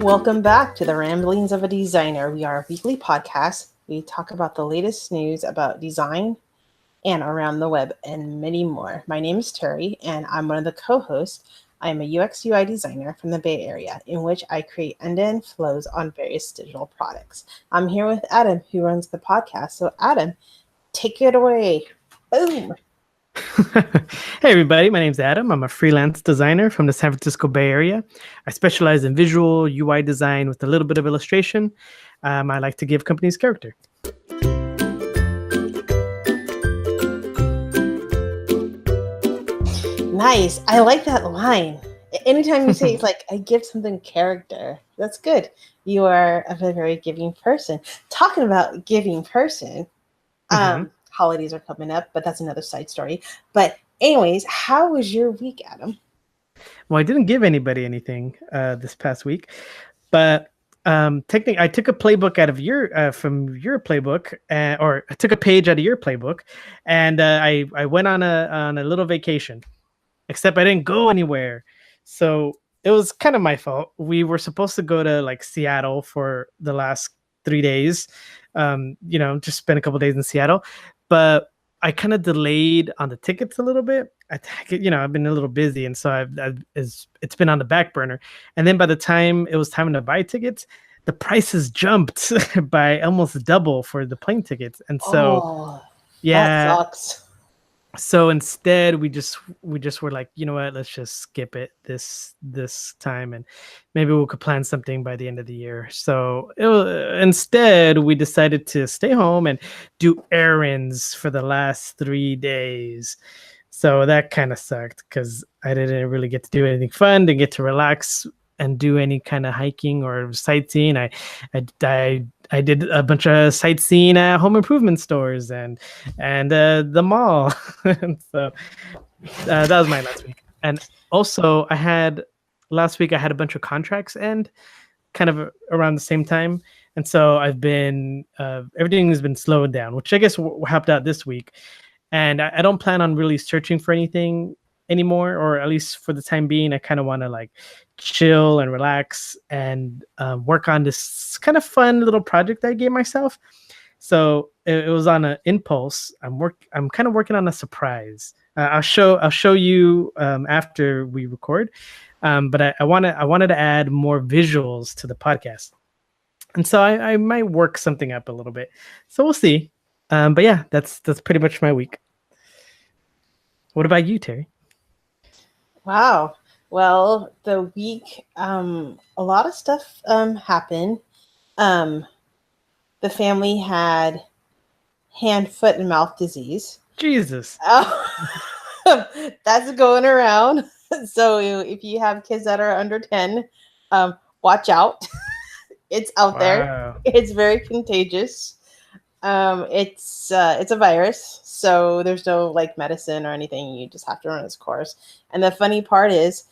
Welcome back to the Ramblings of a Designer. We are a weekly podcast. We talk about the latest news about design and around the web and many more. My name is Terri, and I'm one of the co-hosts. I'm a UX UI designer from the Bay Area, in which I create end-to-end flows on various digital products. I'm here with Adam, who runs the podcast. So Adam, take it away. Boom. Hey everybody, my name's Adam. I'm a freelance designer from the San Francisco Bay Area. I specialize in visual UI design with a little bit of illustration. I like to give companies character. Nice. I like that line. Anytime you say it's like, I give something character, that's good. You are a very giving person. Talking about giving person, holidays are coming up, but that's another side story. But anyways, how was your week, Adam? Well, I didn't give anybody anything this past week, but technically, I took a playbook out of from your playbook, or I took a page out of your playbook, and I went on a little vacation. Except I didn't go anywhere, so it was kind of my fault. We were supposed to go to like Seattle for the last 3 days, just spend a couple days in Seattle, but I kind of delayed on the tickets a little bit. I've been a little busy, and so it's been on the back burner. And then by the time it was time to buy tickets, the prices jumped by almost double for the plane tickets, and so that sucks. So instead, we just were like, you know what, let's just skip it this time, and maybe we could plan something by the end of the year. So instead, we decided to stay home and do errands for the last 3 days. So that kind of sucked because I didn't really get to do anything fun, didn't get to relax and do any kind of hiking or sightseeing. I did a bunch of sightseeing at home improvement stores and the mall. And so that was my last week. And also last week I had a bunch of contracts end kind of around the same time. And so I've been, everything has been slowed down, which I guess helped out this week. And I don't plan on really searching for anything anymore, or at least for the time being. I kind of want to like chill and relax and work on this kind of fun little project I gave myself. So it was on an impulse. I'm kind of working on a surprise. I'll show you after we record. But I wanted to add more visuals to the podcast, and so I might work something up a little bit. So we'll see. But yeah, that's pretty much my week. What about you, Terri? Wow. Well, the week, a lot of stuff happened. The family had hand, foot, and mouth disease. Jesus. That's going around. So if you have kids that are under 10, watch out. It's out there. It's very contagious. It's a virus, so there's no like medicine or anything. You just have to run its course. And the funny part is,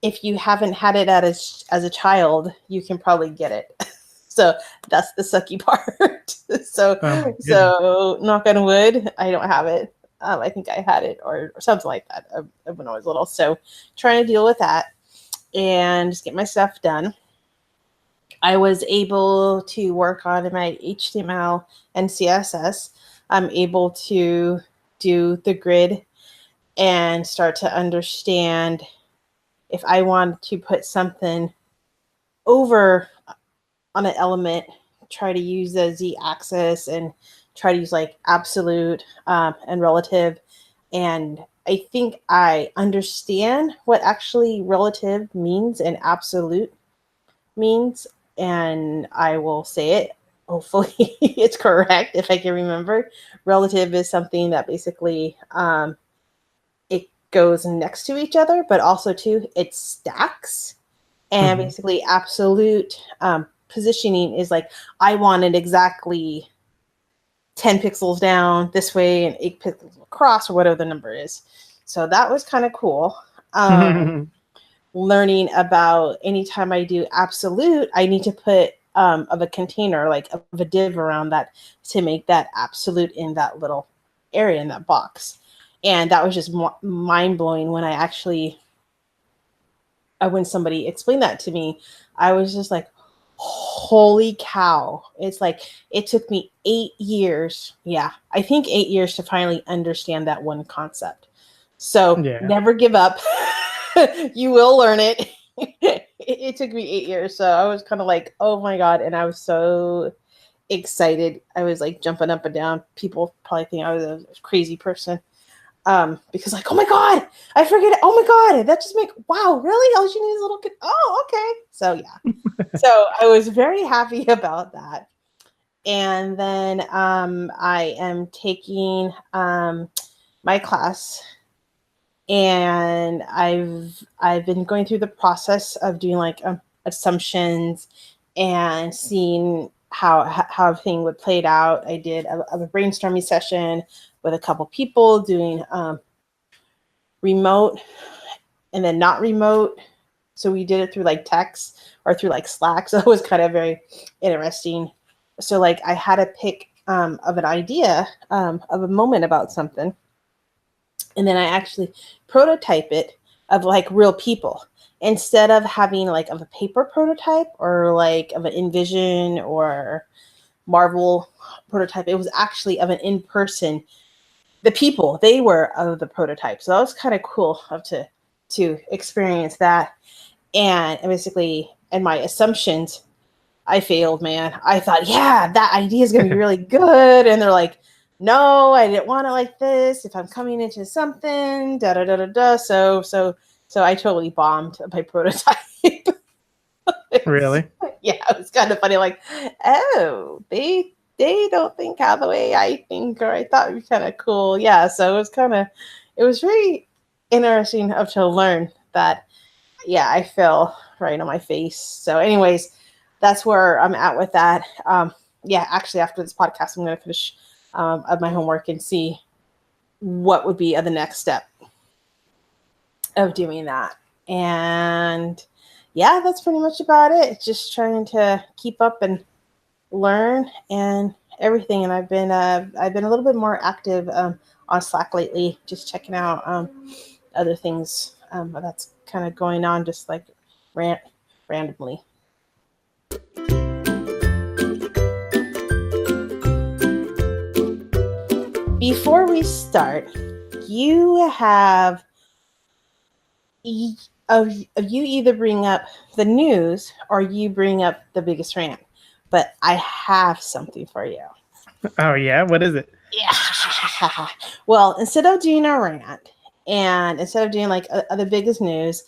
if you haven't had it as a child, you can probably get it. So that's the sucky part. So knock on wood, I don't have it. I think I had it or something like that when I was little. So trying to deal with that and just get my stuff done. I was able to work on my HTML and CSS. I'm able to do the grid and start to understand if I want to put something over on an element, try to use the z-axis and try to use like absolute and relative. And I think I understand what actually relative means and absolute means. And I will say it. Hopefully it's correct if I can remember. Relative is something that basically it goes next to each other, but also too it stacks. And basically absolute positioning is like I want it exactly 10 pixels down this way and 8 pixels across or whatever the number is. So that was kind of cool. Learning about anytime I do absolute, I need to put of a container, like of a div around that to make that absolute in that little area in that box. And that was just mind blowing when I actually when somebody explained that to me, I was just like, holy cow. It's like, it took me 8 years. Yeah, I think 8 years to finally understand that one concept. So never give up. You will learn it. It took me 8 years. So I was kind of like, oh my God. And I was so excited. I was like jumping up and down. People probably think I was a crazy person. Because like, oh my God, I forget it. Oh my God, that just wow, really? All you need is a little kid. Oh, okay. So yeah. So I was very happy about that. And then I am taking my class, and I've been going through the process of doing like assumptions and seeing how everything would play out. I did a brainstorming session with a couple people doing remote and then not remote. So we did it through like text or through like Slack. So it was kind of very interesting. So like I had to pick of an idea of a moment about something. And then I actually prototype it of like real people instead of having like of a paper prototype or like of an InVision or Marvel prototype. It was actually of an in-person. The people, they were of the prototype. So that was kind of cool to experience that. And basically, and my assumptions, I failed, man. I thought, yeah, that idea is going to be really good. And they're like, no, I didn't want it like this. If I'm coming into something, da da da da da. So I totally bombed my prototype. Really? Yeah, it was kind of funny. Like, oh, they don't think how the way I think, or I thought it would be kind of cool. Yeah, so it was very interesting to learn that. Yeah, I fell right on my face. So, anyways, that's where I'm at with that. Yeah, actually, after this podcast, I'm going to finish of my homework and see what would be the next step of doing that. And yeah, that's pretty much about it. Just trying to keep up and learn and everything. And I've been a little bit more active on Slack lately, just checking out other things that's kind of going on, just like randomly. Before we start, you have you either bring up the news or you bring up the biggest rant. But I have something for you. Oh yeah, what is it? Yeah. Well, instead of doing a rant and instead of doing like the biggest news,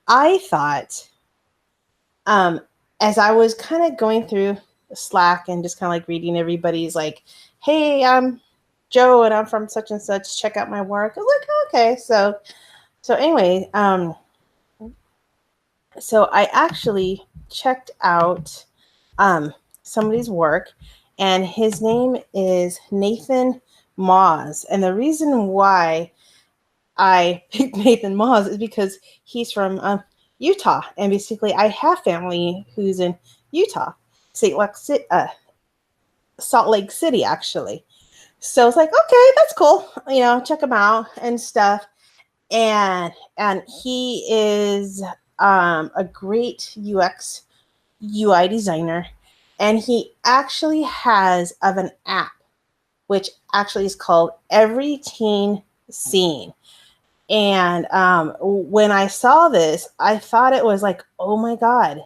I thought, as I was kind of going through Slack and just kind of like reading everybody's like, hey, I'm Joe and I'm from such and such, check out my work. I was like, okay. So anyway, so I actually checked out somebody's work, and his name is NathanMaus. And the reason why I picked NathanMaus is because he's from Utah, and basically I have family who's in Utah, Salt Lake City, actually. So it's like, okay, that's cool. You know, check him out and stuff. And he is a great UX UI designer, and he actually has an app which actually is called Every Teen Scene. And when I saw this, I thought it was like, oh my God,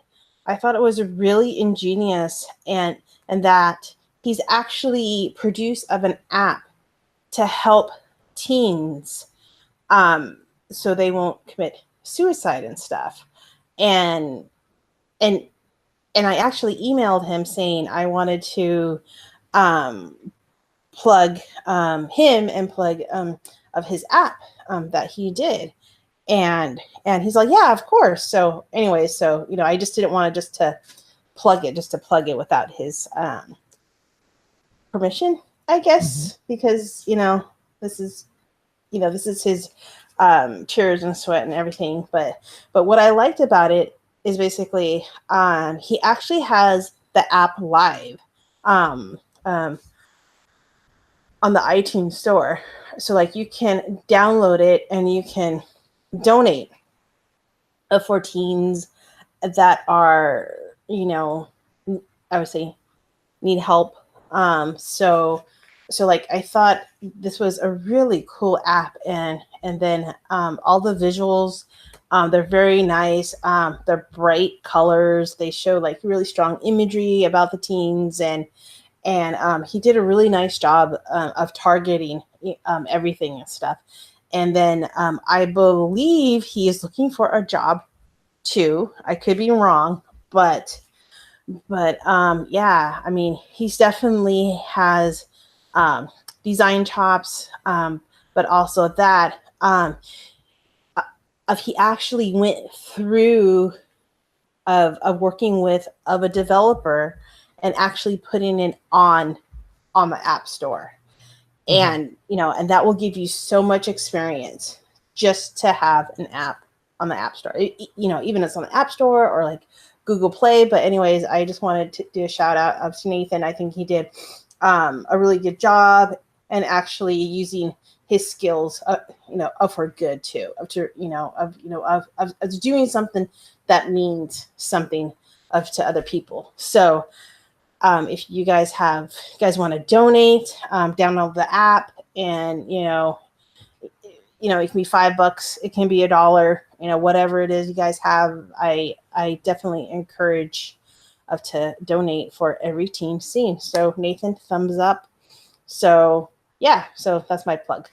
I thought it was really ingenious, and that he's actually produced of an app to help teens so they won't commit suicide and stuff. And I actually emailed him saying I wanted to plug him and plug of his app that he did. And he's like, yeah, of course. So anyway, so, you know, I just didn't want to just to plug it without his permission, I guess, because, you know, this is his tears and sweat and everything. But what I liked about it is basically he actually has the app live on the iTunes store. So like you can download it and you can donate for teens that are, you know, I would say need help. So like I thought this was a really cool app, and then all the visuals, they're very nice. They're bright colors. They show like really strong imagery about the teens, and he did a really nice job of targeting everything and stuff. And then I believe he is looking for a job too. I could be wrong, but yeah, I mean, he's definitely has design chops, but also that he actually went through of working with a developer and actually putting it on the app store. And and that will give you so much experience just to have an app on the app store. Even if it's on the app store or like Google Play. But anyways, I just wanted to do a shout out to Nathan. I think he did a really good job, and actually using his skills, for good too, of doing something that means something to other people. So if you guys want to donate, download the app, and it can be $5, it can be $1, whatever it is you guys have. I definitely encourage to donate for every teen seen. So Nathan, thumbs up. So yeah, so that's my plug.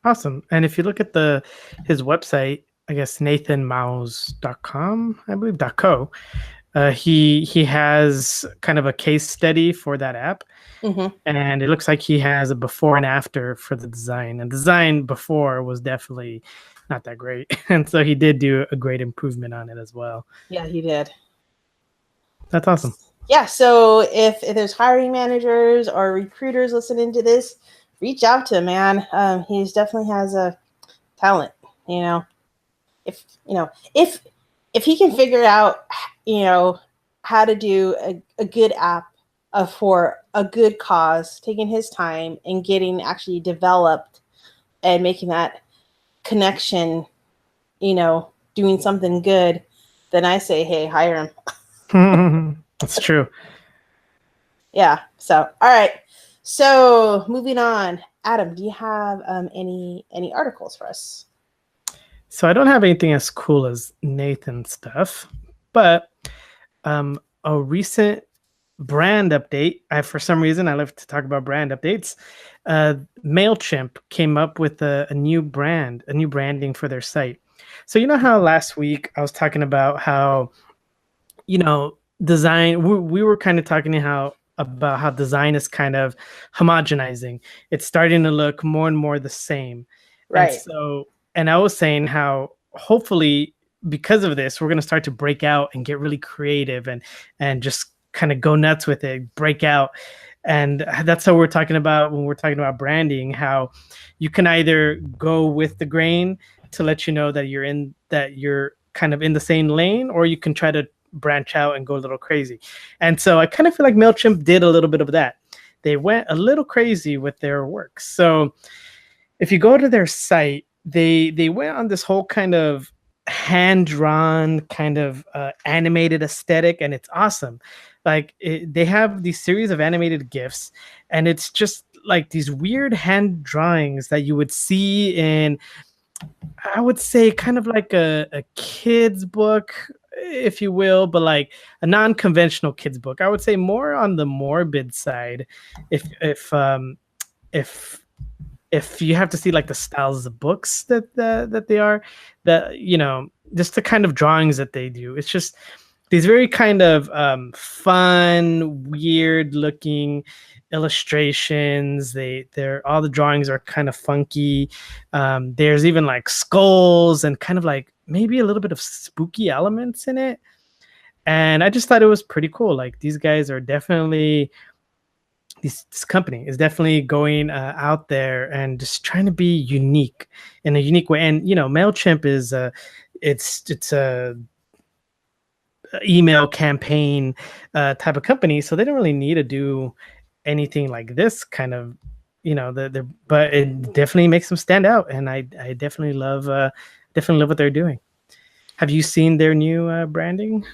Awesome. And if you look at his website, I guess NathanMaus.com, I believe .co. He has kind of a case study for that app, and it looks like he has a before and after for the design. And design before was definitely not that great, and so he did do a great improvement on it as well. Yeah, he did. That's awesome. Yeah, so if there's hiring managers or recruiters listening to this, reach out to him, man. He definitely has a talent. If he can figure out how to do a good app for a good cause, taking his time and getting actually developed and making that connection, doing something good, then I say, hey, hire him. That's true. Yeah. So, all right. So moving on, Adam, do you have any articles for us? So I don't have anything as cool as Nathan's stuff, but a recent brand update. For some reason, I love to talk about brand updates. Mailchimp came up with a new branding for their site. So you know how last week I was talking about how, design. We were kind of talking about how design is kind of homogenizing. It's starting to look more and more the same. Right. And I was saying how hopefully because of this, we're going to start to break out and get really creative and just kind of go nuts with it, break out. And that's how we're talking about when we're talking about branding, how you can either go with the grain to let you know that you're kind of in the same lane, or you can try to branch out and go a little crazy. And so I kind of feel like Mailchimp did a little bit of that. They went a little crazy with their work. So if you go to their site, they went on this whole kind of hand-drawn kind of animated aesthetic, and it's awesome. Like they have these series of animated GIFs, and it's just like these weird hand drawings that you would see in, I would say, kind of like a kid's book, if you will, but like a non-conventional kids book. I would say more on the morbid side, if you have to see like the styles of books that they are, that just the kind of drawings that they do. It's just these very kind of fun, weird looking illustrations. They're all the drawings are kind of funky. There's even like skulls and kind of like maybe a little bit of spooky elements in it. And I just thought it was pretty cool. Like these guys are definitely, this company is definitely going out there and just trying to be unique in a unique way. And Mailchimp is it's a email campaign type of company, so they don't really need to do anything like this kind of, but it definitely makes them stand out. And I definitely love what they're doing. Have you seen their new branding?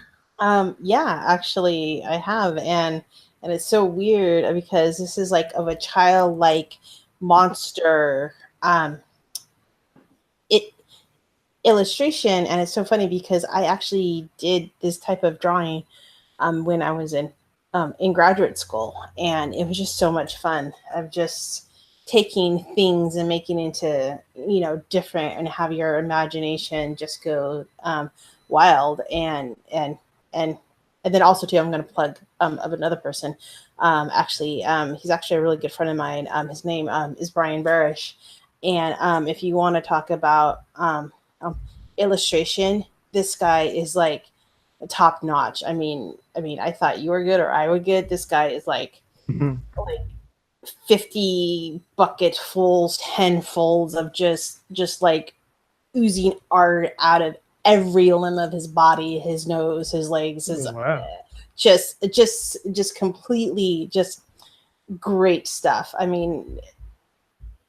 Yeah, actually, I have, and it's so weird because this is like of a childlike monster it illustration, and it's so funny because I actually did this type of drawing when I was in graduate school, and it was just so much fun of just taking things and making into different and have your imagination just go wild and and then also too I'm going to plug of another person actually he's actually a really good friend of mine. His name is Brian Barish, and if you want to talk about illustration, this guy is like top notch. I thought you were good or I were good. This guy is like 50 bucket fulls, 10 folds of just like oozing art out of every limb of his body, his nose, his legs, his Wow. just completely just great stuff. I mean,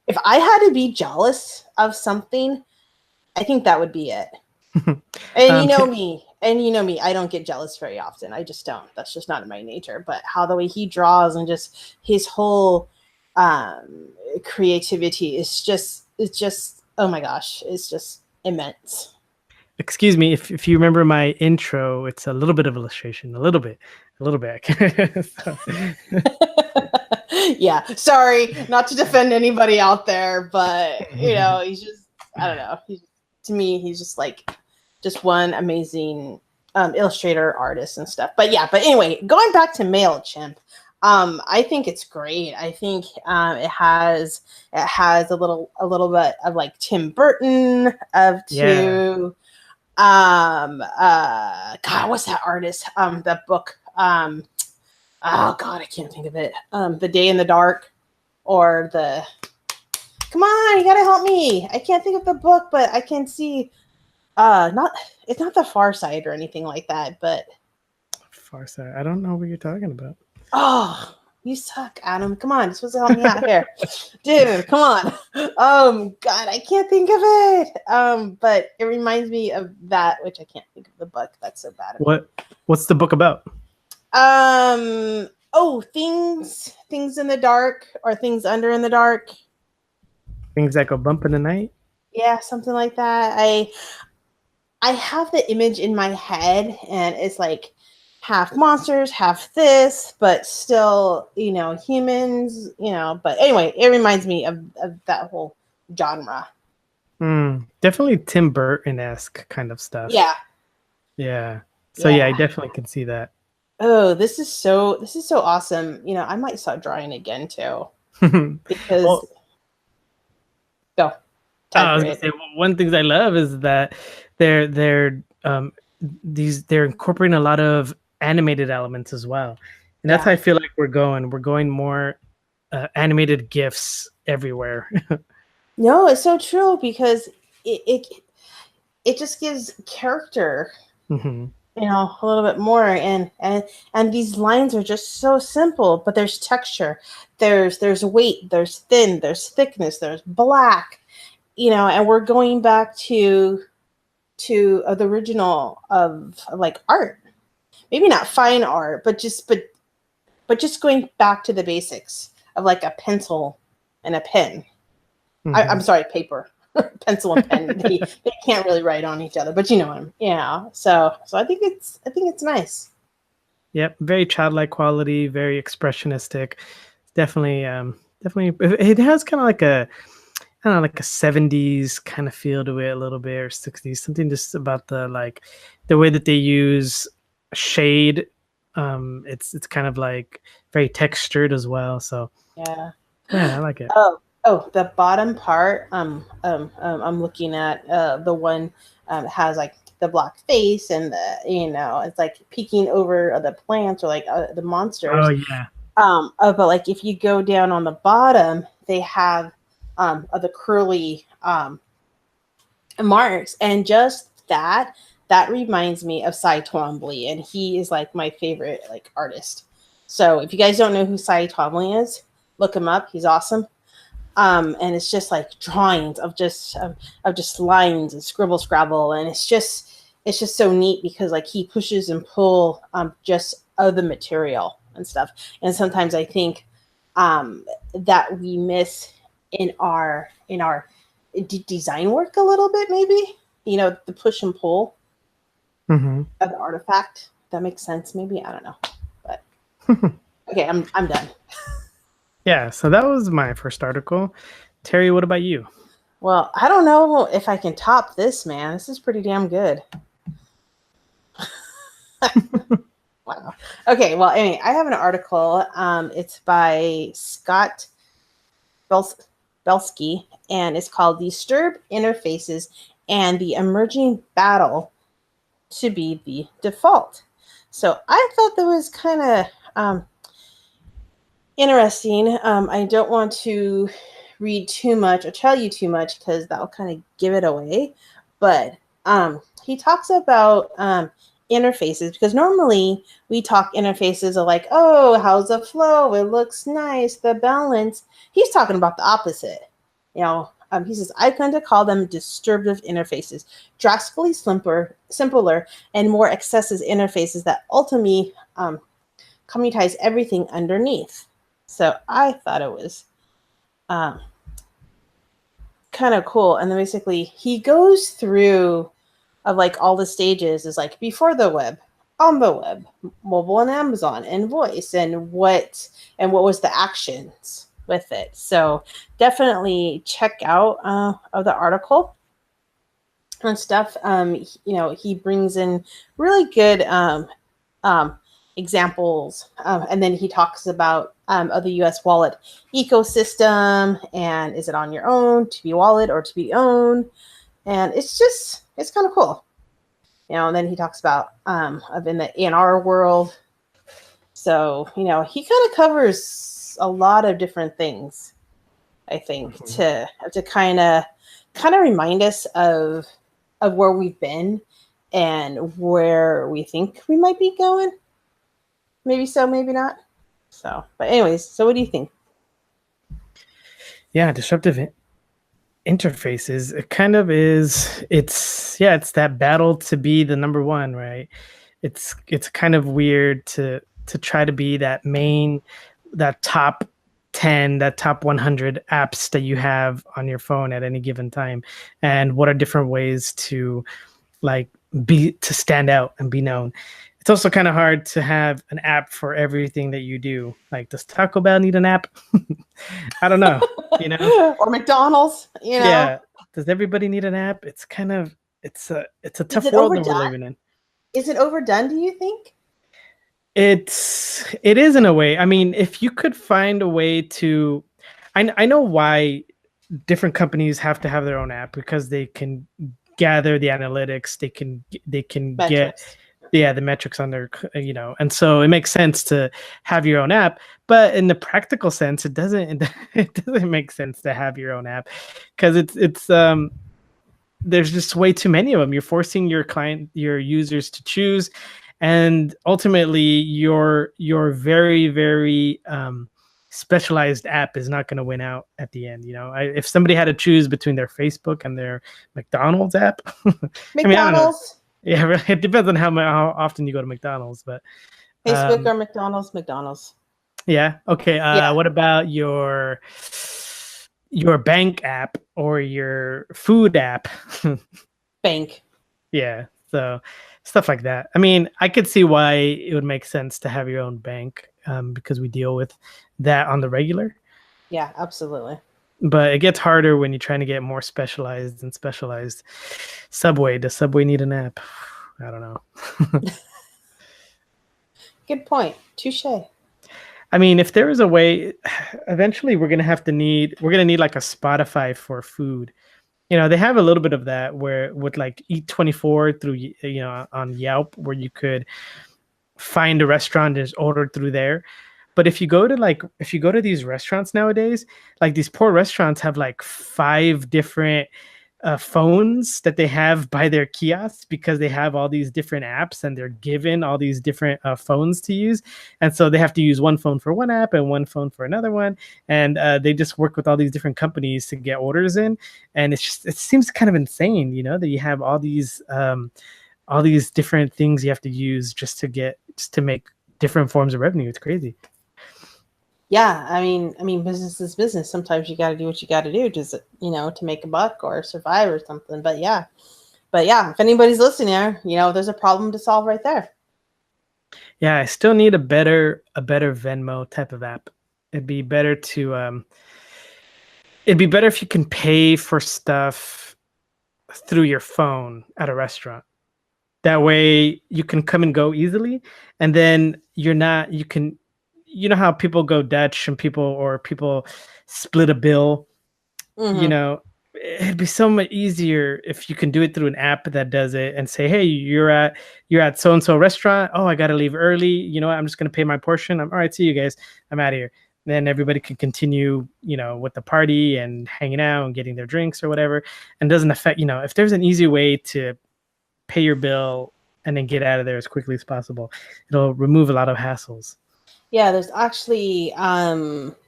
if I had to be jealous of something, I think that would be it. And you know me, I don't get jealous very often. I just don't. That's just not in my nature. But how the way he draws and just his whole creativity is it's just oh my gosh, it's just immense. Excuse me, if you remember my intro, it's a little bit of illustration, a little bit. So. Yeah, sorry, not to defend anybody out there, but he's just I don't know. To me, he's just like just one amazing illustrator, artist, and stuff. But anyway, going back to Mailchimp, I think it's great. I think it has a little bit of like Tim Burton to God, what's that artist? That book. Oh God, I can't think of it. The Day in the Dark, or the. Come on, you gotta help me. I can't think of the book, but I can see. It's not The Far Side or anything like that, but Far Side. I don't know what you're talking about. Oh, you suck, Adam. Come on, you're supposed to help me out here, dude. Come on. God, I can't think of it. But it reminds me of that, which I can't think of the book. That's so bad. What's the book about? Things in the dark, or things under in the dark. Things that go bump in the night. Yeah, something like that. I have the image in my head, and it's like half monsters, half this, but still, humans, but anyway, it reminds me of that whole genre. Definitely Tim Burton-esque kind of stuff. Yeah. So yeah, I definitely can see that. Oh, this is so awesome. I might start drawing again too. Because I was gonna say, one thing I love is that they're incorporating a lot of animated elements as well, and that's how I feel like we're going more animated GIFs everywhere. No, it's so true, because it just gives character, a little bit more, and these lines are just so simple, but there's texture, there's weight, there's thin, there's thickness, there's black, and we're going back to the original of like art, maybe not fine art, but just going back to the basics of like a pencil and a pen. I'm sorry, paper, pencil and pen. they can't really write on each other, but you know what I'm. Yeah. So I think it's nice. Yep, very childlike quality, very expressionistic. Definitely. It has kind of like a 70s kind of feel to it a little bit, or 60s, something just about the way that they use shade. It's kind of like very textured as well. So yeah, I like it. Oh, the bottom part. I'm looking at the one has like the black face, and it's like peeking over the plants, or like the monsters. Oh yeah. But like if you go down on the bottom, they have of the curly marks, and just that reminds me of Cy Twombly, and he is like my favorite like artist. So if you guys don't know who Cy Twombly is, look him up. He's awesome. And it's just like drawings of just lines and scribble scrabble, and it's just it's just so neat because like he pushes and pull just of the material and stuff. And sometimes I think that we miss in our design work a little bit, maybe, you know, the push and pull of the artifact. That makes sense. Maybe, I don't know, but okay, I'm done. Yeah, so that was my first article. Terri, what about you? Well, I don't know if I can top this, man. This is pretty damn good. Wow. Okay, well, anyway, I have an article. It's by Scott Belsky, and it's called Disturbed Interfaces and the Emerging Battle to be the Default. So I thought that was kind of interesting. I don't want to read too much or tell you too much because that'll kind of give it away. But he talks about interfaces, because normally we talk interfaces of like, oh, how's the flow? It looks nice, the balance. He's talking about the opposite. You know, he says, I tend to call them disruptive interfaces, drastically simpler and more accesses interfaces that ultimately commutize everything underneath. So I thought it was kind of cool. And then basically he goes through of like all the stages is like before the web, on the web, mobile and Amazon and voice, and what was the actions with it. So definitely check out of the article and stuff. You know, he brings in really good examples, and then he talks about of the US wallet ecosystem, and is it on your own to be wallet or to be owned, and it's kind of cool, you know. And then he talks about of in the ANR world. So, you know, he kind of covers a lot of different things, I think, to kind of remind us of where we've been and where we think we might be going. Maybe so, maybe not. So, but anyways, so what do you think? Yeah, disruptive interfaces. It kind of is. It's that battle to be the number one, right? It's kind of weird to try to be that top 10, that top 100 apps that you have on your phone at any given time, and what are different ways to like to stand out and be known. It's also kind of hard to have an app for everything that you do. Like, does Taco Bell need an app? I don't know, you know? Or McDonald's, you know? Yeah. Does everybody need an app? It's kind of, it's a tough world that we're living in. Is it overdone, do you think? It is in a way. I mean, if you could find a way to, I know why different companies have to have their own app, because they can gather the analytics, they can Metrics. get the metrics on their, you know, and so it makes sense to have your own app. But in the practical sense, it doesn't make sense to have your own app, because it's there's just way too many of them. You're forcing your users to choose, and ultimately your very, very specialized app is not going to win out at the end. You know, if somebody had to choose between their Facebook and their McDonald's app, McDonald's. I mean, I don't know. Yeah, really, it depends on how often you go to McDonald's, but Facebook or McDonald's. Yeah. Okay. What about your bank app or your food app? Bank. Yeah. So stuff like that. I mean, I could see why it would make sense to have your own bank, because we deal with that on the regular. Yeah, absolutely. But it gets harder when you're trying to get more specialized and specialized. Subway. Does Subway need an app? I don't know. Good point. Touche. I mean, if there is a way, eventually we're gonna need like a Spotify for food. You know, they have a little bit of that where with like Eat24 through, you know, on Yelp, where you could find a restaurant and just order through there. But if you go to these restaurants nowadays, like these poor restaurants have like 5 different phones that they have by their kiosks, because they have all these different apps and they're given all these different phones to use. And so they have to use one phone for one app and one phone for another one. And they just work with all these different companies to get orders in. And it seems kind of insane, you know, that you have all these all these different things you have to use just to make different forms of revenue. It's crazy. Yeah, I mean, business is business. Sometimes you got to do what you got to do, just to make a buck or survive or something. But yeah, if anybody's listening there, there's a problem to solve right there. Yeah, I still need a better Venmo type of app. It'd be better if you can pay for stuff through your phone at a restaurant. That way you can come and go easily, and then you know how people go Dutch and people split a bill. Mm-hmm. It'd be so much easier if you can do it through an app that does it and say, hey, you're at so and so restaurant. Oh, I gotta leave early. You know what? I'm just gonna pay my portion. I'm all right. See you guys. I'm out of here. Then everybody can continue, with the party and hanging out and getting their drinks or whatever, and doesn't affect. If there's an easy way to pay your bill and then get out of there as quickly as possible, it'll remove a lot of hassles. Yeah, there's actually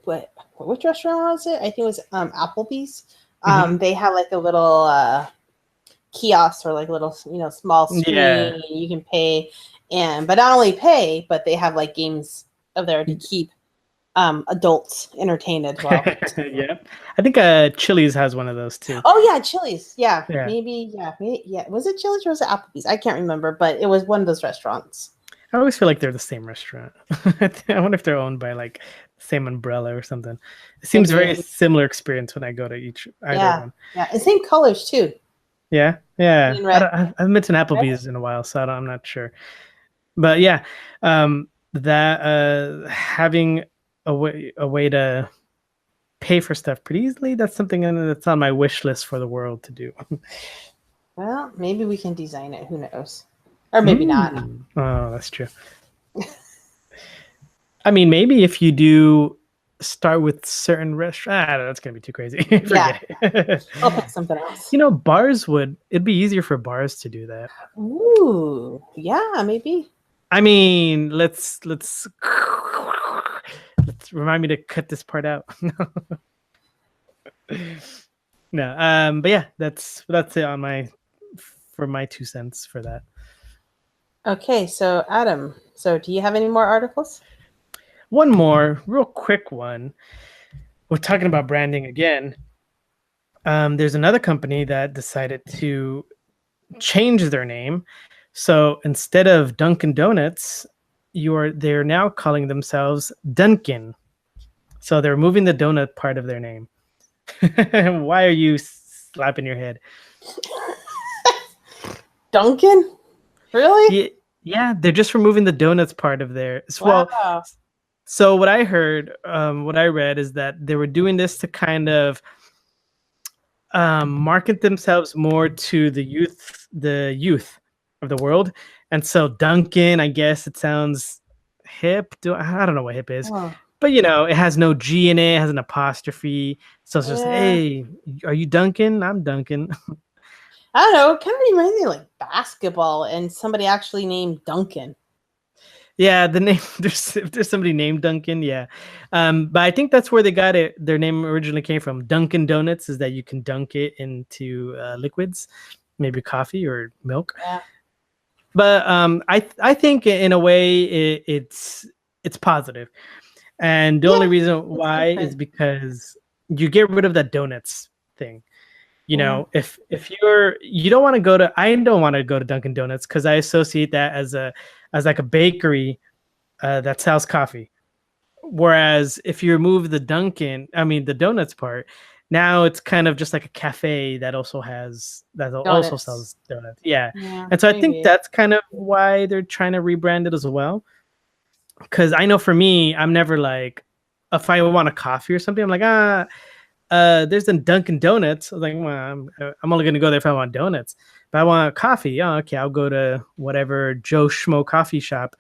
which restaurant was it? I think it was Applebee's. They have like a little kiosk or like a little small screen. Yeah. You can pay, but not only pay, but they have like games of there to keep adults entertained as well. Yeah, I think Chili's has one of those too. Oh yeah, Chili's. Yeah. Maybe. Yeah. Was it Chili's or was it Applebee's? I can't remember, but it was one of those restaurants. I always feel like they're the same restaurant. I wonder if they're owned by like the same umbrella or something. It seems very similar experience when I go to either one. Yeah, and same colors too. Yeah. I haven't been to an Applebee's in a while, so I'm not sure. But yeah, that having a way to pay for stuff pretty easily, that's something that's on my wish list for the world to do. Well, maybe we can design it. Who knows? Or maybe not. Oh, that's true. I mean, maybe if you do start with certain restaurants, that's going to be too crazy. Yeah. I'll pick something else. Bars it'd be easier for bars to do that. Ooh, yeah, maybe. I mean, let's remind me to cut this part out. No, but yeah, that's it for my 2 cents for that. Okay, so Adam, do you have any more articles? One more real quick one. We're talking about branding again. There's another company that decided to change their name. So instead of Dunkin' Donuts, they're now calling themselves Dunkin. So they're removing the donut part of their name. Why are you slapping your head? Dunkin'? Really? Yeah, they're just removing the donuts part of there. Wow. Well, so what I heard, what I read is that they were doing this to kind of market themselves more to the youth of the world. And so Dunkin', I guess it sounds hip. I don't know what hip is. Oh. But it has no G in it, it has an apostrophe. So it's just, hey, are you Dunkin'? I'm Dunkin'. I don't know. It kind of reminds me of like basketball and somebody actually named Duncan. Yeah, the name if there's somebody named Duncan, yeah. But I think that's where they got it. Their name originally came from. Dunkin' Donuts is that you can dunk it into liquids, maybe coffee or milk. Yeah. But I think in a way it's positive. And the only reason why is because you get rid of that donuts thing. If you don't want to go to, I don't want to go to Dunkin' Donuts because I associate that as like a bakery that sells coffee. Whereas if you remove the donuts part, now it's kind of just like a cafe that also sells donuts. Yeah. And so I think that's kind of why they're trying to rebrand it as well. Because I know for me, I'm never like, if I want a coffee or something, I'm like, there's a Dunkin' Donuts. I was like, well, I'm only gonna go there if I want donuts. But I want coffee. Oh, okay, I'll go to whatever Joe Schmo coffee shop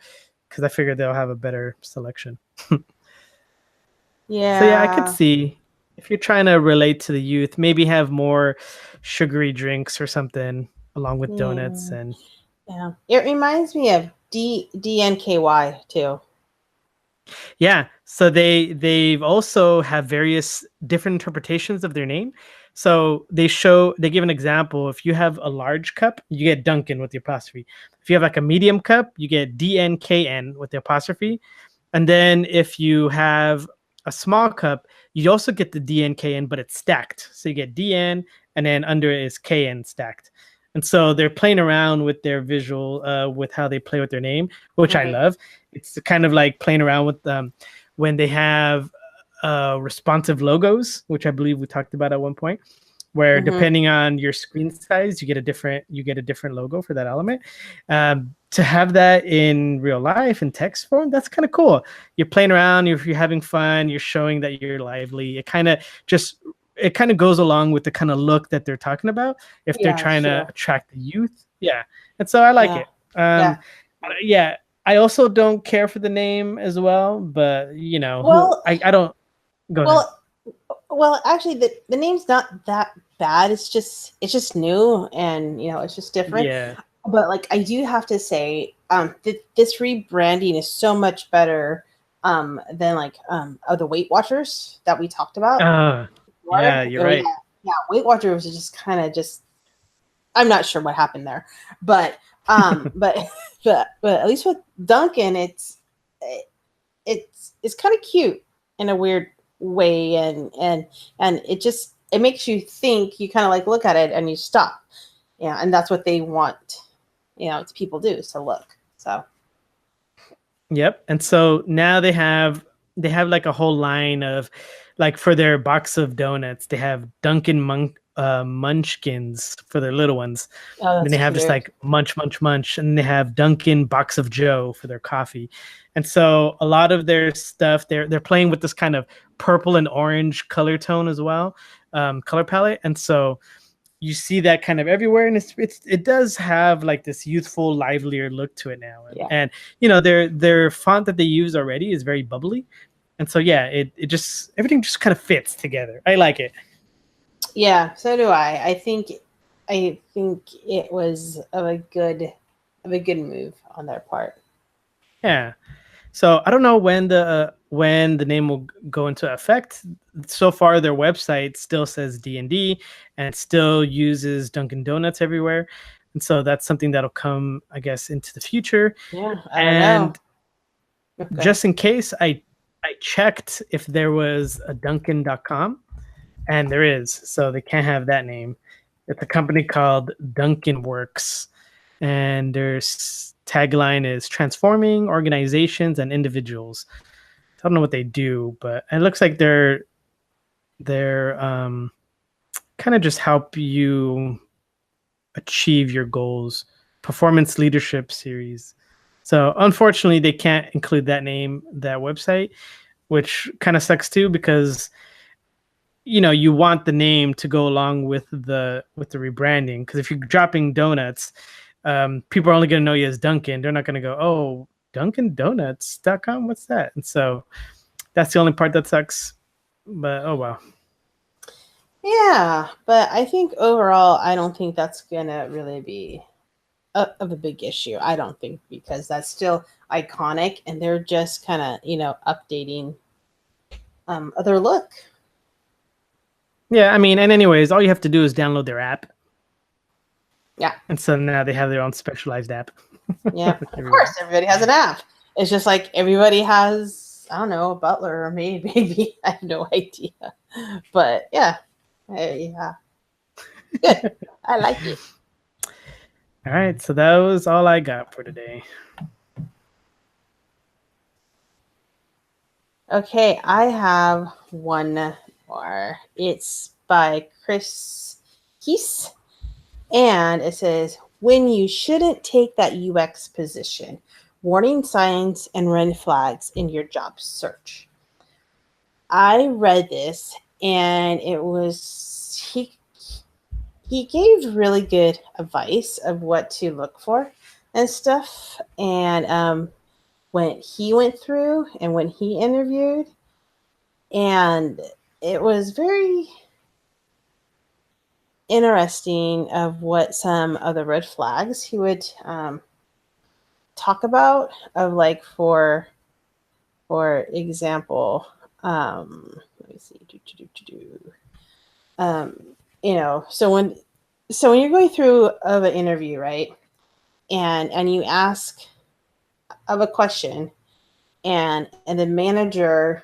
because I figured they'll have a better selection. Yeah. So yeah, I could see if you're trying to relate to the youth, maybe have more sugary drinks or something along with donuts and. Yeah, it reminds me of DNKY too. Yeah, so they've also have various different interpretations of their name. So they give an example. If you have a large cup, you get Dunkin with the apostrophe. If you have like a medium cup, you get DNKN with the apostrophe. And then if you have a small cup, you also get the DNKN, but it's stacked. So you get DN, and then under it is KN stacked. And so they're playing around with their visual, with how they play with their name, which I love. It's kind of like playing around with when they have responsive logos, which I believe we talked about at one point, where depending on your screen size, you get a different logo for that element. To have that in real life in text form, that's kind of cool. You're playing around, you're having fun, you're showing that you're lively. It kind of goes along with the kind of look that they're talking about if they're trying to attract the youth. Yeah. And so I like it. Yeah. I also don't care for the name as well, but I don't go ahead. Well, actually the name's not that bad. It's just new, and it's just different. Yeah. But like, I do have to say, this rebranding is so much better than like the Weight Watchers that we talked about. Yeah, you're right. Yeah, Weight Watchers was just kind of I'm not sure what happened there, but but at least with Dunkin, it's kind of cute in a weird way, and it makes you think. You kind of like look at it and you stop. Yeah, and that's what they want. People do. So look. So. Yep. And so now they have like a whole line of, like, for their box of donuts, they have Dunkin' Munchkins for their little ones. Then they have just like Munch, and they have Dunkin' Box of Joe for their coffee. And so a lot of their stuff, they're playing with this kind of purple and orange color tone as well, color palette. And so you see that kind of everywhere, and it does have like this youthful, livelier look to it now. And their font that they use already is very bubbly, and so it just, everything just kind of fits together. I like it. Yeah, so do I. I think it was a good move on their part. Yeah. So I don't know when the name will go into effect. So far, their website still says D&D and it still uses Dunkin' Donuts everywhere. And so that's something that'll come, I guess, into the future. Yeah, I don't know. Okay. Just in case, I checked if there was a Dunkin.com, and there is. So they can't have that name. It's a company called Dunkin Works, and there's tagline is transforming organizations and individuals. I don't know what they do, but it looks like they're kind of just help you achieve your goals. Performance leadership series. So unfortunately, they can't include that name, that website, which kind of sucks too, because you want the name to go along with the rebranding. Because if you're dropping donuts, people are only going to know you as Dunkin'. They're not going to go, oh, DunkinDonuts.com, what's that? And so that's the only part that sucks. But oh well. Yeah, but I think overall, I don't think that's going to really be of a big issue. I don't think, because that's still iconic, and they're just kind of updating their look. Yeah, I mean, and anyways, all you have to do is download their app. Yeah. And so now they have their own specialized app. Yeah, of course, everybody has an app. It's just like everybody has, I don't know, a butler or maybe. I have no idea. But yeah. Yeah. Good. I like it. All right, so that was all I got for today. Okay, I have one more. It's by Chris Keese, and it says, when you shouldn't take that UX position, warning signs and red flags in your job search. I read this, and it was, he gave really good advice of what to look for and stuff. And when he went through and when he interviewed, and it was very interesting of what some of the red flags he would talk about, of like, for example, let me see, so when you're going through of an interview, right, and you ask of a question, and the manager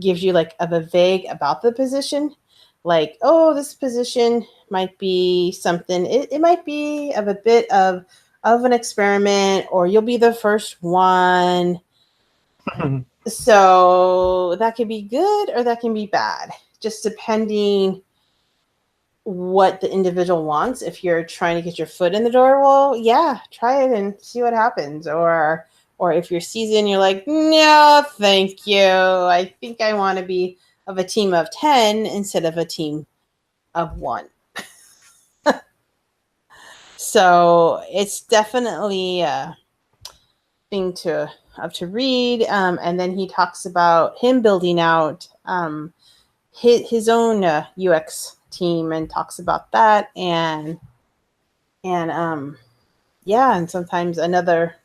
gives you like of a vague about the position, like, oh, this position might be something, it might be of a bit of an experiment, or you'll be the first one. So that can be good or that can be bad, just depending what the individual wants. If you're trying to get your foot in the door, well, yeah, try it and see what happens. Or if you're seasoned, you're like, no, thank you. I think I want to be of a team of 10 instead of a team of 1. So it's definitely a thing to read. And then he talks about him building out his own UX team, and talks about that. And sometimes another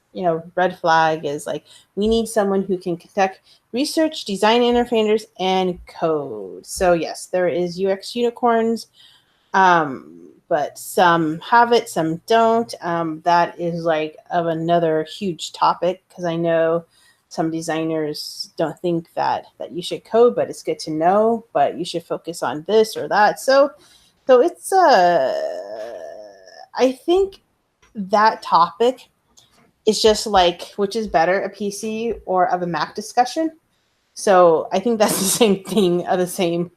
red flag is like, we need someone who can conduct research, design interfaces, and code. So yes, there is UX unicorns, but some have it, some don't. That is like of another huge topic, because I know some designers don't think that you should code, but it's good to know, but you should focus on this or that. So it's I think that topic is just like, which is better, a PC or of a Mac discussion. So I think that's the same thing, of the same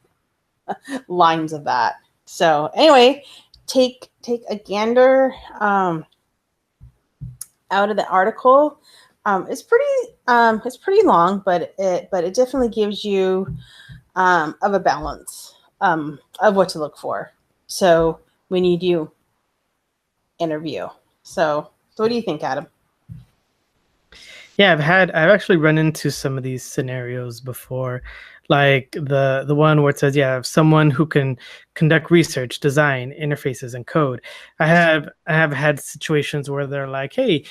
lines of that. So anyway, take a gander out of the article. It's pretty long, but it definitely gives you of a balance of what to look for. So when you do interview. So what do you think, Adam? Yeah, I've actually run into some of these scenarios before, like the one where it says, yeah, someone who can conduct research, design, interfaces, and code. I have had situations where they're like, hey,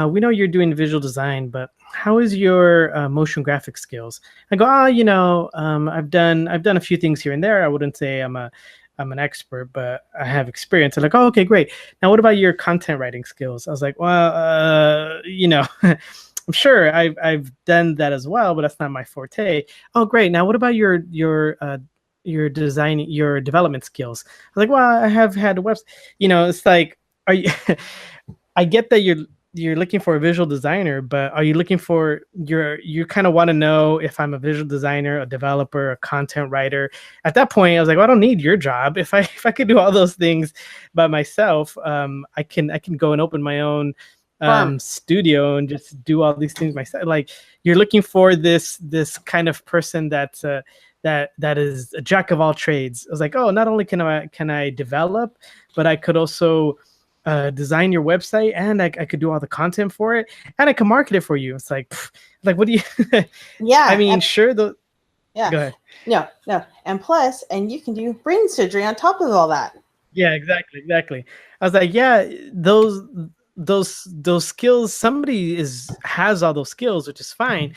we know you're doing visual design, but how is your motion graphic skills? I go, I've done a few things here and there. I wouldn't say I'm an expert, but I have experience. They're like, oh, okay, great. Now, what about your content writing skills? I was like, well, I'm sure I've done that as well, but that's not my forte. Oh, great. Now, what about your design, your development skills? I was like, well, I have had a website. It's like, are you? I get that you're looking for a visual designer, but are you looking for you kind of want to know if I'm a visual designer, a developer, a content writer? At that point, I was like, well, I don't need your job. If I could do all those things by myself, I can go and open my own studio and just do all these things myself. Like, you're looking for this kind of person that's that is a jack of all trades. I was like, oh, not only can I develop, but I could also design your website, and I could do all the content for it, and I can market it for you. It's like what do you? Yeah, I mean, sure. Yeah. Go ahead. No, and plus, and you can do brain surgery on top of all that. Yeah, exactly. I was like, yeah, those skills. Somebody has all those skills, which is fine.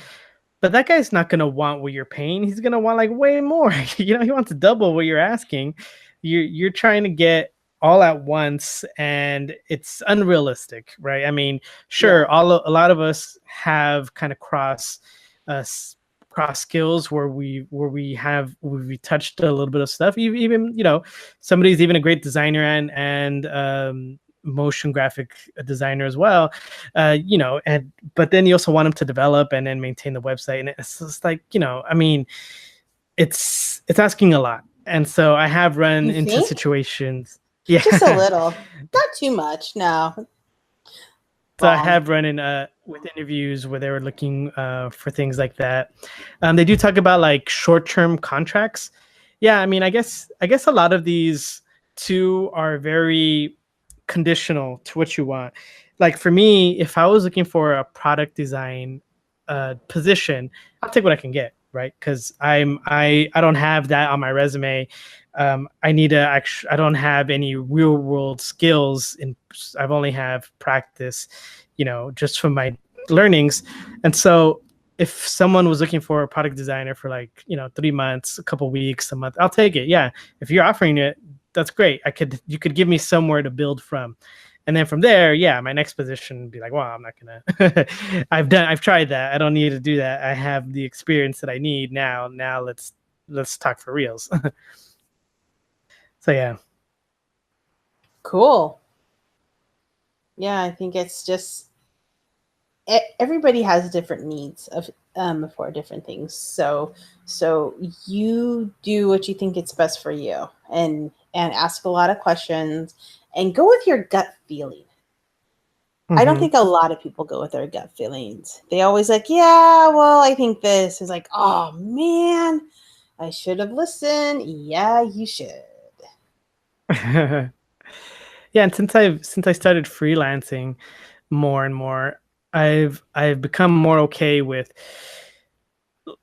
But that guy's not gonna want what you're paying. He's gonna want like way more. He wants to double what you're asking. You're trying to get all at once, and it's unrealistic, right? I mean, sure, a lot of us have kind of cross skills where we touched a little bit of stuff. Even somebody's even a great designer and motion graphic designer as well, but then you also want them to develop and then maintain the website, and it's just like, I mean, it's asking a lot. And so I have run into situations. Yeah, just a little, not too much. No. So I have run in with interviews where they were looking for things like that. They do talk about like short-term contracts. Yeah, I mean, I guess a lot of these too are very conditional to what you want. Like for me, if I was looking for a product design position, I'll take what I can get, right? Because I don't have that on my resume. I need to I don't have any real world skills. I've only have practice, just from my learnings. And so if someone was looking for a product designer for like, 3 months, a couple weeks, a month, I'll take it. Yeah. If you're offering it, that's great. You could give me somewhere to build from. And then from there, yeah, my next position would be like, well, I'm not gonna. I've tried that. I don't need to do that. I have the experience that I need now. Now let's talk for reals. So yeah. Cool. Yeah, I think it's just everybody has different needs of for different things. So you do what you think it's best for you, and ask a lot of questions and go with your gut feeling. I don't think a lot of people go with their gut feelings. They always like, yeah, well, I think this is like, oh man, I should have listened. Yeah, you should. Yeah, and since I started freelancing more and more, I've become more okay with,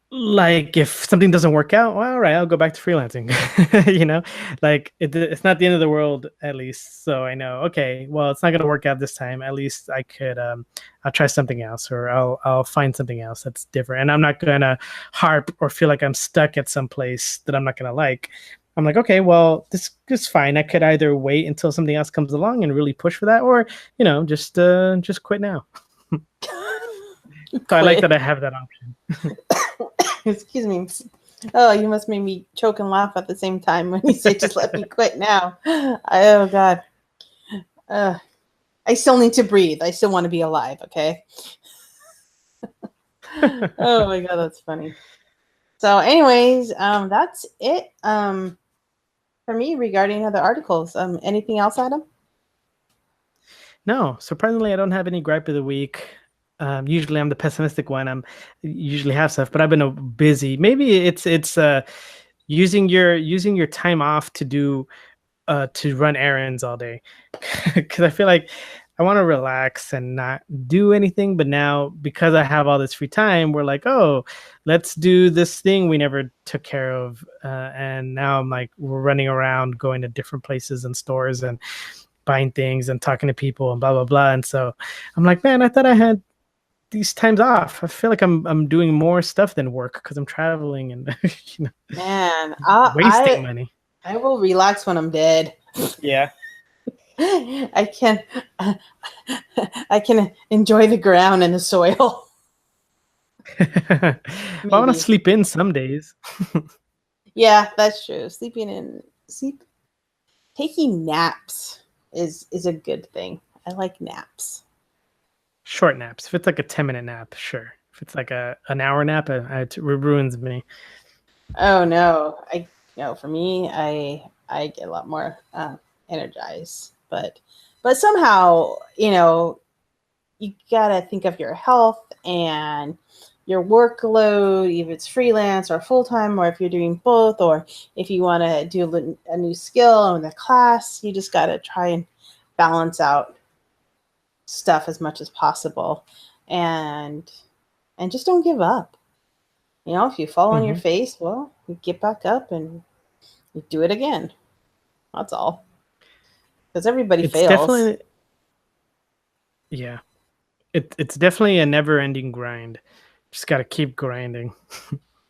like, if something doesn't work out, well, all right, I'll go back to freelancing. Like it's not the end of the world, at least. So I know, okay, well, it's not going to work out this time. At least I could, I'll try something else, or I'll find something else that's different. And I'm not going to harp or feel like I'm stuck at some place that I'm not going to like. I'm like, okay, well, this is fine. I could either wait until something else comes along and really push for that, or just quit now. So I like that I have that option. Excuse me. Oh, you must make me choke and laugh at the same time when you say just let me quit now. Oh God. I still need to breathe. I still want to be alive, okay? Oh my God, that's funny. So anyways, that's it for me regarding other articles. Anything else, Adam? No, surprisingly, I don't have any gripe of the week. Usually, I'm the pessimistic one. I usually have stuff, but I've been busy. Maybe it's using your time off to run errands all day, because I feel like I want to relax and not do anything. But now, because I have all this free time, we're like, oh, let's do this thing we never took care of. And now I'm like, we're running around, going to different places and stores and buying things and talking to people and blah blah blah. And so I'm like, man, I thought I had these times off. I feel like I'm doing more stuff than work because I'm traveling and Man, wasting money. I will relax when I'm dead. Yeah. I can enjoy the ground and the soil. I want to sleep in some days. Yeah, that's true. Taking naps is a good thing. I like naps. Short naps. If it's like a 10-minute nap, sure. If it's like an hour nap, it ruins me. Oh no, for me, I get a lot more energized, but somehow you gotta think of your health and your workload, if it's freelance or full time, or if you're doing both, or if you want to do a new skill in a class, you just gotta try and balance out stuff as much as possible, and just don't give up. If you fall on your face, well, you get back up and you do it again. That's all. Because everybody fails. Definitely, yeah. It's definitely a never-ending grind. Just got to keep grinding.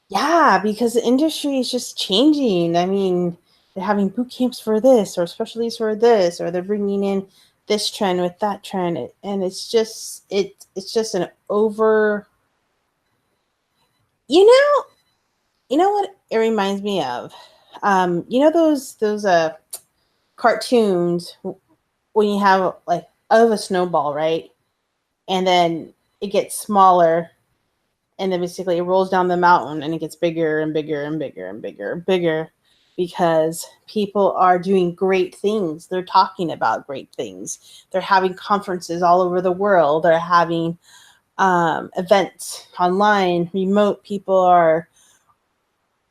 Yeah, because the industry is just changing. I mean, they're having boot camps for this, or specialties for this, or they're bringing in this trend with that trend, and it's just an over. You know what it reminds me of? Those cartoons when you have like of a snowball, right? And then it gets smaller, and then basically it rolls down the mountain, and it gets bigger and bigger and bigger and bigger and bigger, because people are doing great things. They're talking about great things. They're having conferences all over the world. They're having events online, remote. People are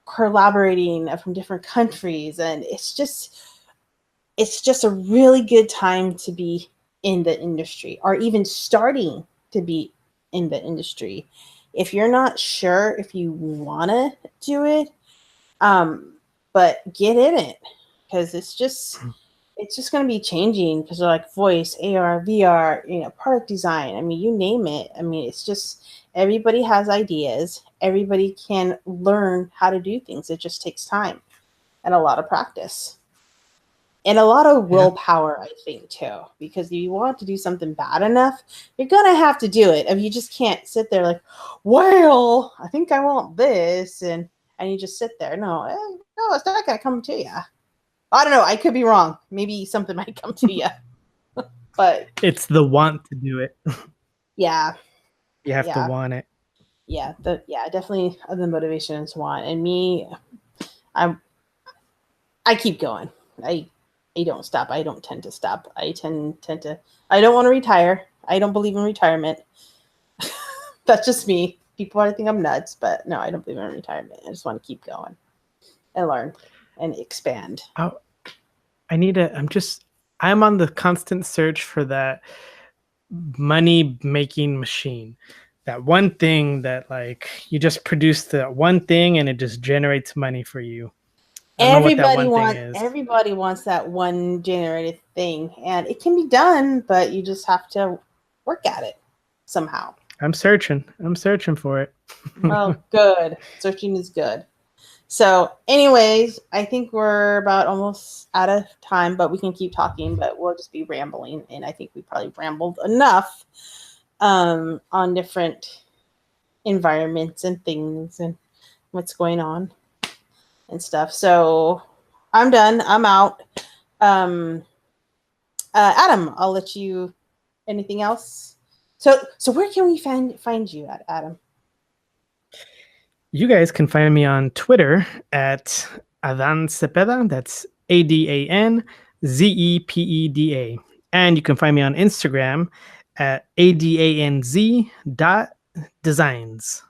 collaborating from different countries, and it's just a really good time to be in the industry, or even starting to be in the industry. If you're not sure if you want to do it, but get in it, because it's just going to be changing, because they're like voice, AR, VR, product design. I mean, you name it. I mean, it's just, everybody has ideas. Everybody can learn how to do things. It just takes time and a lot of practice. And a lot of willpower, I think, too, because if you want to do something bad enough, you're going to have to do it. If you just can't sit there like, well, I think I want this. And you just sit there. No, it's not going to come to you. I don't know. I could be wrong. Maybe something might come to you. But it's the want to do it. Yeah. You have to want it. Yeah. Definitely the motivation is want. And me, I keep going. I don't stop. I don't tend to stop. I tend to. I don't want to retire. I don't believe in retirement. That's just me. People probably think I'm nuts, but no, I don't believe in retirement. I just want to keep going and learn and expand. I'm on the constant search for that money making machine. That one thing that like you just produce the one thing and it just generates money for you. Everybody wants that one generated thing, and it can be done, but you just have to work at it somehow. I'm searching for it. Oh, good. Searching is good. So anyways, I think we're about almost out of time, but we can keep talking, but we'll just be rambling. And I think we probably rambled enough on different environments and things and what's going on and stuff. So I'm done. I'm out. Adam, I'll let you. Anything else? So where can we find you at, Adam? You guys can find me on Twitter at Adan Zepeda. That's AdanZepeda. And you can find me on Instagram at adanz.designs.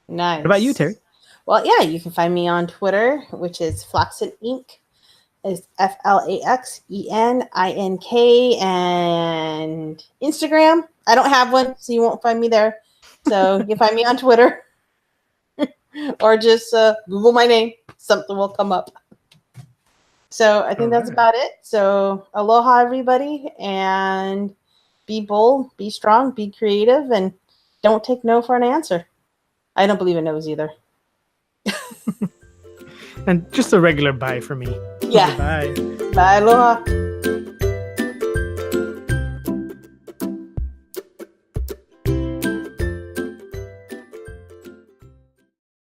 Nice. What about you, Terry? Well, yeah, you can find me on Twitter, which is Flaxen Inc. It's FlaxenInk, and Instagram. I don't have one, so you won't find me there. So you can find me on Twitter or just Google my name. Something will come up. So I think that's about it. So aloha, everybody, and be bold, be strong, be creative, and don't take no for an answer. I don't believe in no's either. And just a regular bye for me. Yeah. Bye. Bye, aloha.